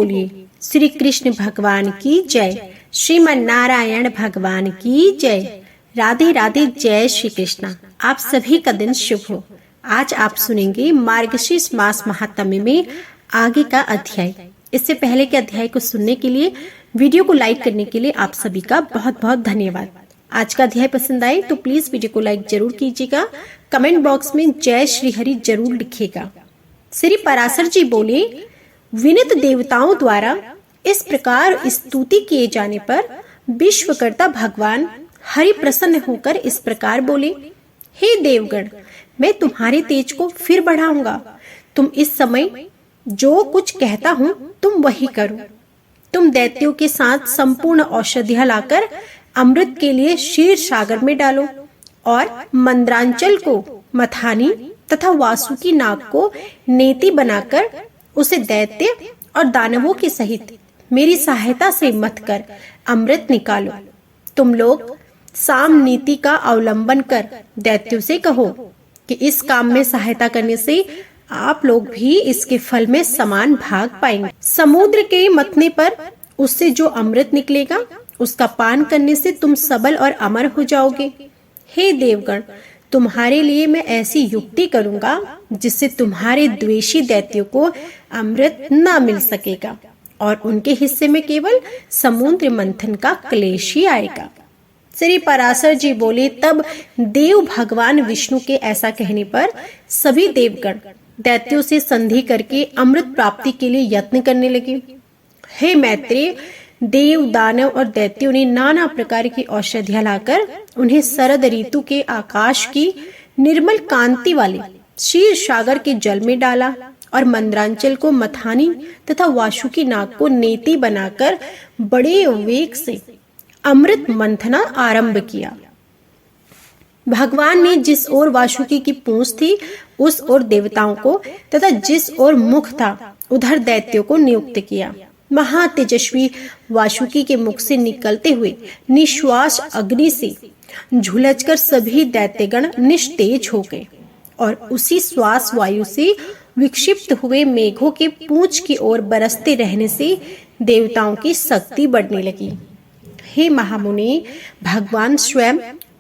बोलिए। श्री कृष्ण भगवान की जय। श्रीमन नारायण भगवान की जय। राधे राधे। जय श्री कृष्णा। आप सभी का दिन शुभ हो। आज आप सुनेंगे मार्गशीर्ष मास महात्म्य में आगे का अध्याय। इससे पहले के अध्याय को सुनने के लिए, वीडियो को लाइक करने के लिए आप सभी का बहुत बहुत धन्यवाद। आज का अध्याय पसंद आए तो प्लीज वीडियो को लाइक जरूर कीजिएगा। कमेंट बॉक्स में जय श्री हरि जरूर लिखिएगा। श्री पराशर जी बोले, विनित देवताओं द्वारा इस प्रकार स्तुति किए जाने पर विश्वकर्ता भगवान हरि प्रसन्न होकर इस प्रकार बोले, हे देवगण, मैं तुम्हारे तेज को फिर बढ़ाऊंगा। तुम इस समय जो कुछ कहता हूँ तुम वही करो। तुम दैत्यों के साथ संपूर्ण औषधियां लाकर अमृत के लिए क्षीर सागर में डालो और मंद्रांचल को मथानी तथा वासुकी नाग को नेति बनाकर उसे दैत्य और दानवों के सहित मेरी सहायता से मथ कर अमृत निकालो। तुम लोग साम नीति का अवलंबन कर दैत्यों से कहो कि इस काम में सहायता करने से आप लोग भी इसके फल में समान भाग पाएंगे। समुद्र के मथने पर उससे जो अमृत निकलेगा उसका पान करने से तुम सबल और अमर हो जाओगे। हे देवगण, तुम्हारे लिए मैं ऐसी युक्ति करूंगा जिससे तुम्हारे द्वेषी दैत्यों को अमृत न मिल सकेगा और उनके हिस्से में केवल समुद्र मंथन का क्लेश ही आएगा। श्री पराशर जी बोले, तब देव भगवान विष्णु के ऐसा कहने पर सभी देवगण दैत्यों से संधि करके अमृत प्राप्ति के लिए यत्न करने लगे। हे मैत्रेय, देव दानव और दैत्यों ने नाना प्रकार की औषधियां लाकर उन्हें शरद ऋतु के आकाश की निर्मल कांति वाले क्षीर सागर के जल में डाला और मंद्रांचल को मथानी तथा वासुकी नाग को नेति बनाकर बड़े वेग से अमृत मंथना आरंभ किया। भगवान ने जिस ओर वासुकी की पूंछ थी उस ओर देवताओं को तथा जिस ओर मुख था उधर दैत्यों को नियुक्त किया। महातेजस्वी वासुकी के मुख से निकलते हुए निश्वास अग्नि से झुलसकर सभी दैत्यगण निस्तेज हो गए और उसी श्वास वायु से विक्षिप्त हुए मेघों के पूंछ की ओर बरसते रहने से देवताओं की शक्ति बढ़ने लगी। हे महामुनि, भगवान स्वयं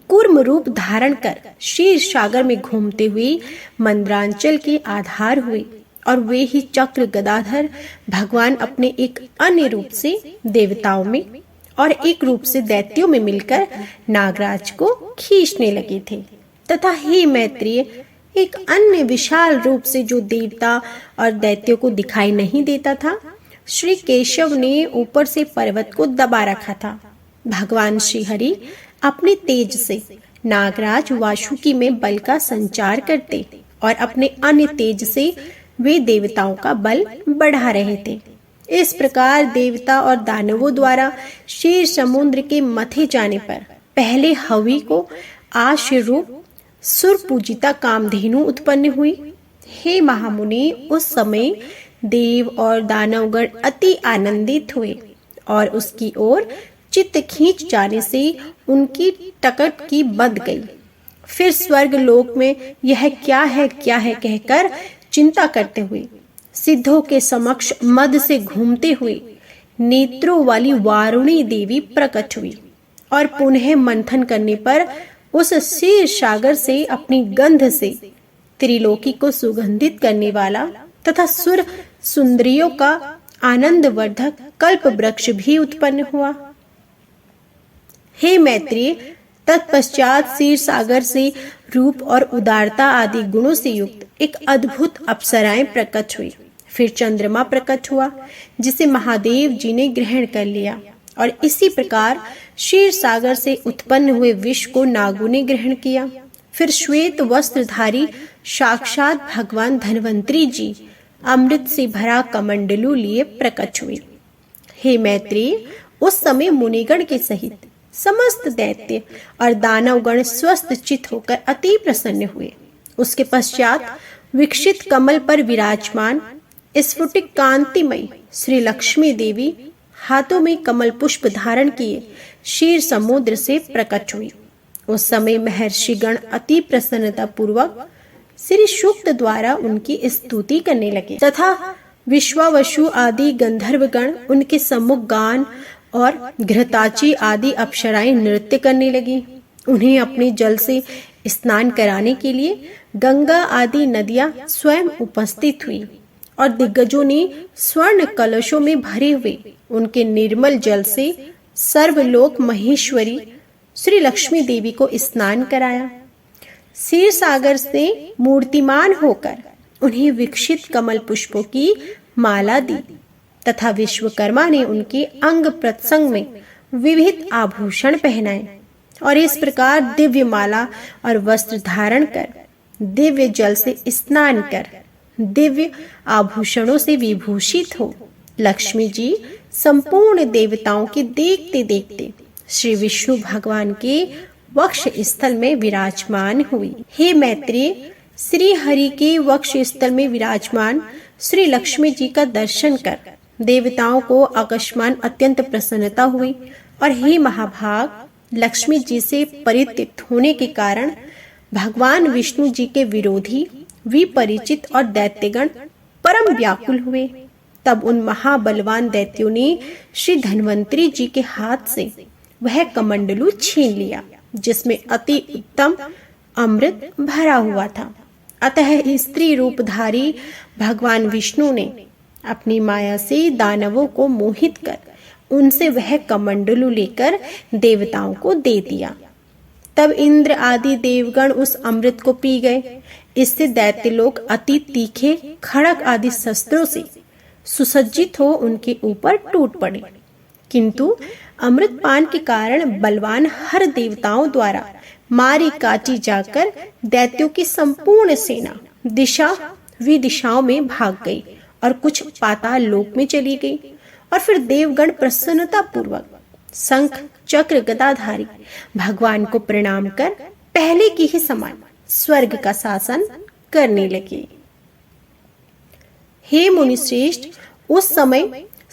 कूर्म रूप धारण कर क्षीर सागर में घूमते हुए मंद्रांचल के आधार हुए और वे ही चक्र गदाधर भगवान अपने एक अन्य रूप से देवताओं में और एक रूप से दैत्यों में मिलकर नागराज को खींचने लगे थे तथा हे मैत्रेय, एक अन्य विशाल रूप से जो देवता और दैत्यों को दिखाई नहीं देता था, श्री केशव ने ऊपर से पर्वत को दबा रखा था। भगवान श्री हरि अपने तेज से नागराज वासुकी में बल का संचार करते और अपने अन्य तेज से वे देवताओं का बल बढ़ा रहे थे। इस प्रकार देवता और दानवों द्वारा क्षीर समुद्र के मथे जाने पर पहले हवि को आश्य रूप सुर पूजिता कामधेनु उत्पन्न हुई। हे महामुनि, उस समय देव और दानवगण अति आनंदित हुए और उसकी ओर चित्त खींच जाने से उनकी टकट की बंध गई। फिर स्वर्ग लोक में यह क्या है कहकर चिंता करते हुए सिद्धों के समक्ष मद से घूमते हुए नेत्रों वाली वारुणी देवी प्रकट हुई और पुनः मंथन करने पर उस क्षीर सागर से अपनी गंध से त्रिलोकी को सुगंधित करने वाला तथा सुर सुंदरियों का आनंदवर्धक कल्प वृक्ष भी उत्पन्न हुआ। हे मैत्रेय, तत्पश्चात क्षीर सागर से रूप और उदारता आदि गुणों से युक्त एक अद्भुत अप्सराएं प्रकट हुई। फिर चंद्रमा प्रकट हुआ जिसे महादेव जी ने ग्रहण कर लिया और इसी प्रकार क्षीर सागर से उत्पन्न हुए विष को नागों ने ग्रहण किया। फिर श्वेत वस्त्रधारी साक्षात भगवान धन्वंतरी जी अमृत से भरा कमंडलू लिए प्रकट हुए। हे मैत्रेय, उस समय मुनिगण के सहित समस्त दैत्य और दानवगण स्वस्थ चित होकर अति प्रसन्न हुए। उसके पश्चात विकसित कमल पर विराजमान स्फुटिक कांतिमयी श्री लक्ष्मी देवी हाथों में कमल पुष्प धारण किए क्षीर समुद्र से प्रकट हुई। उस समय महर्षिगण अति प्रसन्नता पूर्वक श्री सूक्त द्वारा उनकी स्तुति करने लगे तथा विश्वावसु आदि गंधर्वगण उनके सम्मुख गान और घृताची आदि अप्सराएं नृत्य करने लगी। उन्हें अपने जल से स्नान कराने के लिए गंगा आदि नदियां स्वयं उपस्थित हुई और दिग्गजों ने स्वर्ण कलशों में भरे हुए उनके निर्मल जल से सर्वलोक महेश्वरी श्री लक्ष्मी देवी को स्नान कराया। क्षीर सागर से मूर्तिमान होकर उन्हें विकसित कमल पुष्पों की माला दी तथा विश्वकर्मा ने उनके अंग प्रत्यंग में विविध आभूषण पहनाए और इस प्रकार दिव्य माला और वस्त्र धारण कर, दिव्य जल से स्नान कर, दिव्य आभूषणों से विभूषित हो लक्ष्मी जी संपूर्ण देवताओं के देखते देखते श्री विष्णु भगवान के वक्ष स्थल में विराजमान हुई। हे मैत्रेय, श्री हरि के वक्ष स्थल में विराजमान श्री लक्ष्मी जी का दर्शन कर देवताओं को अकस्मात अत्यंत प्रसन्नता हुई और हे महाभाग, लक्ष्मी जी से परित्यक्त होने के कारण भगवान विष्णु जी के विरोधी विपरिचित और दैत्यगण परम व्याकुल हुए। तब उन महाबलवान दैत्यों ने श्री धन्वंतरी जी के हाथ से वह कमंडलू छीन लिया जिसमें अति उत्तम अमृत भरा हुआ था। अतः स्त्री रूपधारी भगवान विष्णु ने अपनी माया से दानवों को मोहित कर उनसे वह कमंडलू लेकर देवताओं को दे दिया। तब इंद्र आदि देवगण उस अमृत को पी गए। इससे दैत्य लोग अति तीखे खड़ग आदि शस्त्रों से सुसज्जित हो उनके ऊपर टूट पड़े, किंतु अमृत पान के कारण बलवान हर देवताओं द्वारा मारी काटी जाकर दैत्यों की संपूर्ण सेना दिशा विदिशाओं में भाग गई और कुछ पाताल लोक में चली गई। और फिर देवगण प्रसन्नता पूर्वक शंख चक्र गदाधारी भगवान को प्रणाम कर पहले की ही समान स्वर्ग का शासन करने लगे। हे मुनिश्रेष्ठ, उस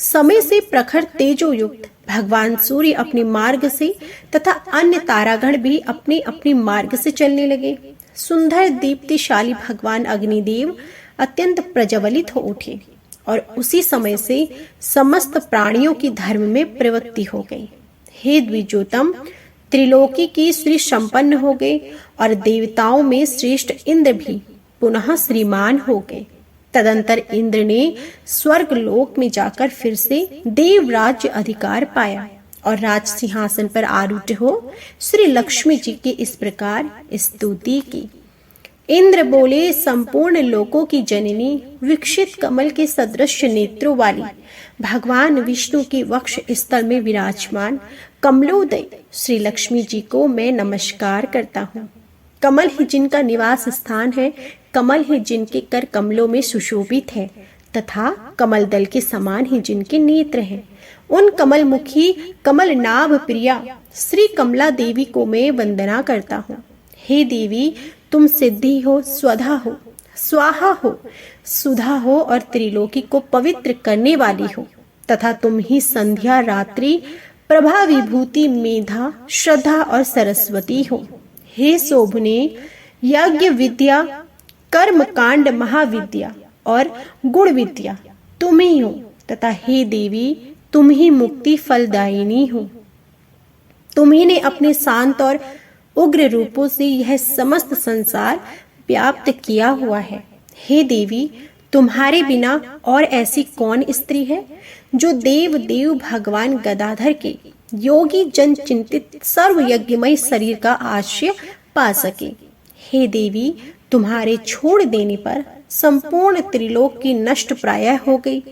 समय से प्रखर तेजो युक्त भगवान सूर्य अपने मार्ग से तथा अन्य तारागण भी अपने अपने मार्ग से चलने लगे। सुंदर दीप्तिशाली भगवान अग्निदेव अत्यंत प्रज्वलित हो उठे और उसी समय से समस्त प्राणियों की धर्म में प्रवृत्ति हो गई। हे द्विजोतम, त्रिलोकी की श्री संपन्न हो गए और देवताओं में श्रेष्ठ इंद्र भी पुनः श्रीमान हो गए। तदंतर इंद्र ने स्वर्ग लोक में जाकर फिर से देव राज्य अधिकार पाया और राज सिंहासन पर आरूढ़ हो श्री लक्ष्मी जी की इस प्रकार स्तुति की। इंद्र बोले, संपूर्ण लोकों की जननी विकसित कमल के सदृश नेत्रों वाली भगवान विष्णु के वक्ष स्थल में विराजमान कमलोदय श्री लक्ष्मी जी को मैं नमस्कार करता हूँ। कमल ही जिनका निवास स्थान है, कमल ही जिनके कर कमलों में सुशोभित है तथा कमल दल के समान ही जिनके नेत्र हैं, उन कमल मुखी कमल नाभ प्रिया श्री कमला देवी को मैं वंदना करता हूँ। हे देवी, तुम सिद्धि हो, स्वधा हो, स्वाहा हो, सुधा हो और त्रिलोकी को पवित्र करने वाली हो तथा तुम ही संध्या रात्रि प्रभा विभूति मेधा श्रद्धा और सरस्वती हो। हे शोभने, यज्ञ विद्या कर्म कांड महाविद्या और गुण विद्या तुम ही हो तथा हे देवी, तुम ही मुक्ति फलदायिनी हो। तुम ही ने अपने शांत और उग्र रूपों से यह समस्त संसार व्याप्त किया हुआ है। हे देवी, तुम्हारे बिना और ऐसी कौन स्त्री है जो देव भगवान गदाधर के योगी जन चिंतित सर्व यज्ञमय शरीर का आश्रय पा सके। हे देवी, तुम्हारे छोड़ देने पर संपूर्ण त्रिलोक की नष्ट प्राय हो गई।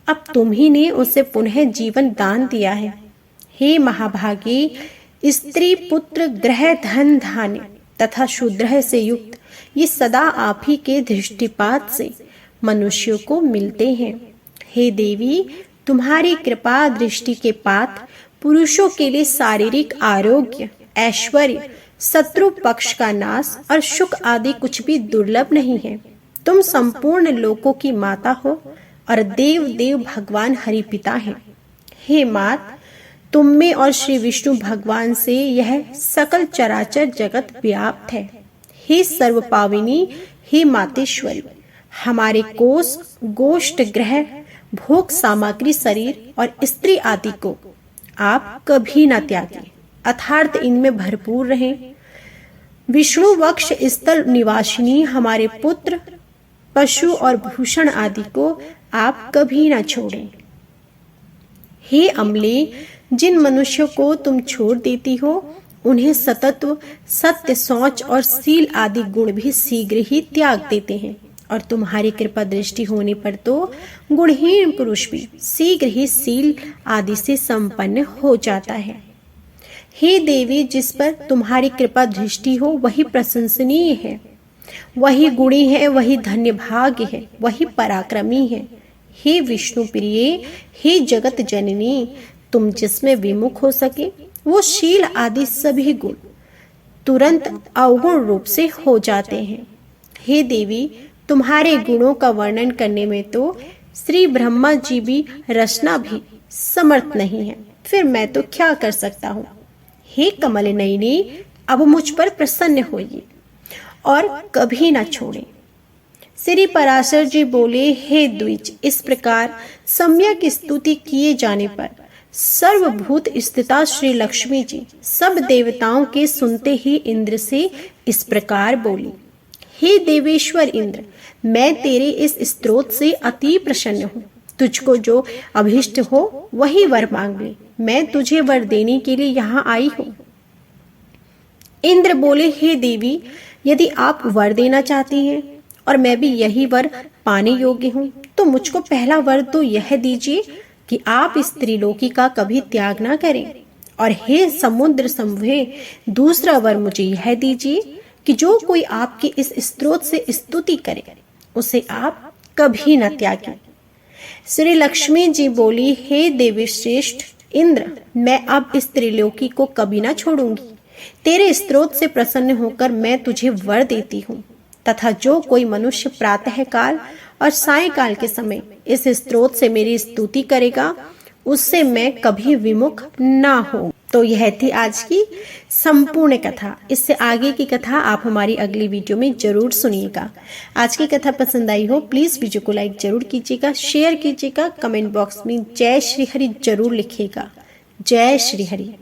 अब तुम ही ने उसे पुनः जीवन दान दिया है। हे महाभागी, स्त्री पुत्र ग्रह धन धान्य तथा शूद्र से युक्त ये सदा आप ही के दृष्टिपात से मनुष्यों को मिलते हैं। हे देवी, तुम्हारी कृपा दृष्टि के पात पुरुषों के लिए शारीरिक आरोग्य, ऐश्वर्य, शत्रु पक्ष का नाश और सुख आदि कुछ भी दुर्लभ नहीं है। तुम संपूर्ण लोकों की माता हो और देव भगवान हरि पिता हैं। हे मात, तुम में और श्री विष्णु भगवान से यह सकल चराचर जगत व्याप्त है। हे सर्वपाविनी, हे मातेश्वरी, हमारे कोष, गोष्ठ, ग्रह, भोग सामग्री, शरीर और स्त्री आदि को आप कभी न त्यागें, अर्थात इनमें भरपूर रहें। विष्णु वक्ष स्थल निवासिनी हमारे पुत्र, पशु और भूषण आदि को आप कभी न छोड़ें। हे अम्ले, जिन मनुष्यों को तुम छोड़ देती हो उन्हें सतत्व, सत्य, शौच और शील आदि गुण भी शीघ्र ही त्याग देते हैं, और तुम्हारी कृपा दृष्टि होने पर तो गुणहीन पुरुष भी शीघ्र ही शील आदि से संपन्न हो जाता है। हे देवी, जिस पर तुम्हारी कृपा दृष्टि हो वही प्रशंसनीय है, वही गुणी है, वही धन्य भाग्य है, वही पराक्रमी है। हे विष्णु प्रिय, हे जगत जननी, तुम जिसमें विमुख हो सके वो शील आदि सभी गुण तुरंत अवगुण रूप से हो जाते हैं। हे देवी, तुम्हारे गुणों का वर्णन करने में तो श्री ब्रह्मा जी भी रचना भी समर्थ नहीं है, फिर मैं तो क्या कर सकता हूँ। हे कमल नयनी, अब मुझ पर प्रसन्न होइए और कभी ना छोड़ें। श्री पराशर जी बोले, हे द्विज, इस प्रकार सम्यक स्तुति किए जाने पर सर्वभूत स्थिता श्री लक्ष्मी जी सब देवताओं के सुनते ही इंद्र से इस प्रकार बोली, हे देवेश्वर इंद्र, मैं तेरे इस स्तोत्र से अति प्रसन्न हूँ। तुझको जो अभिष्ट हो वही वर मांग ले, मैं तुझे वर देने के लिए यहाँ आई हूँ। इंद्र बोले, हे देवी, यदि आप वर देना चाहती हैं और मैं भी यही वर पाने योग्य हूँ तो मुझको पहला वर तो यह दीजिए कि आप इस त्रिलोकी का कभी त्याग ना करें, और हे समुद्र समूहे, दूसरा वर मुझे यह दीजिए कि जो कोई आपकी इस स्तोत्र से स्तुति करे उसे आप कभी न त्यागें। श्री लक्ष्मी जी बोली, हे देवी श्रेष्ठ इंद्र, मैं अब इस त्रिलोकी को कभी ना छोड़ूंगी। तेरे स्तोत्र से प्रसन्न होकर मैं तुझे वर देती हूँ, तथा जो कोई मनुष्य प्रातः काल और सायंकाल के समय इस स्तोत्र से मेरी स्तुति करेगा उससे मैं कभी विमुख ना हो। तो यह थी आज की संपूर्ण कथा। इससे आगे की कथा आप हमारी अगली वीडियो में जरूर सुनिएगा। आज की कथा पसंद आई हो प्लीज वीडियो को लाइक जरूर कीजिएगा, शेयर कीजिएगा, कमेंट बॉक्स में जय श्री हरि जरूर लिखिएगा। जय श्री हरि।